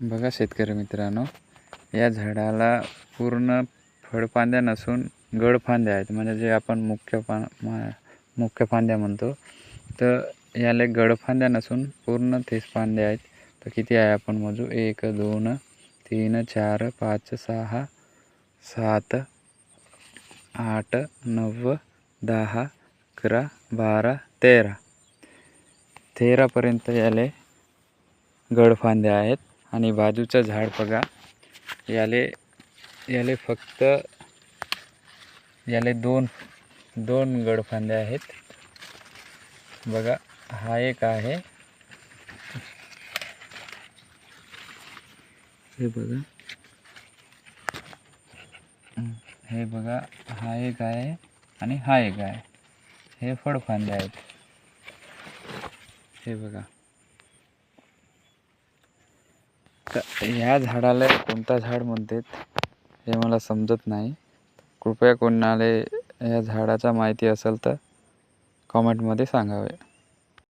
बघा शेतकरी मित्रांनो, या झाडाला पूर्ण फळफांद्या नसून गळफांद्या आहेत, म्हणजे जे आपण मुख्य फांद्या म्हणतो. तर याला गळफांद्या नसून पूर्ण तेच फांद्या आहेत. तर किती आहे आपण मोजू. 1 2 3 4 5 6 7 8 9 10 11 12 13 पर्यंत याले गळफांद्या आहेत. आणि बाजूचं झाड बघा, याले फक्त दोन गळफांद्या आहेत. बघा, हा एक आहे, हे बघा, हा एक आहे आणि हा एक आहे. हे फळफांद्या आहेत, हे बघा. तर ह्या झाडाला कोणता झाड म्हणतात हे मला समजत नाही. कृपया कोणाला या झाडाचा माहिती असेल तर कमेंटमध्ये सांगावे.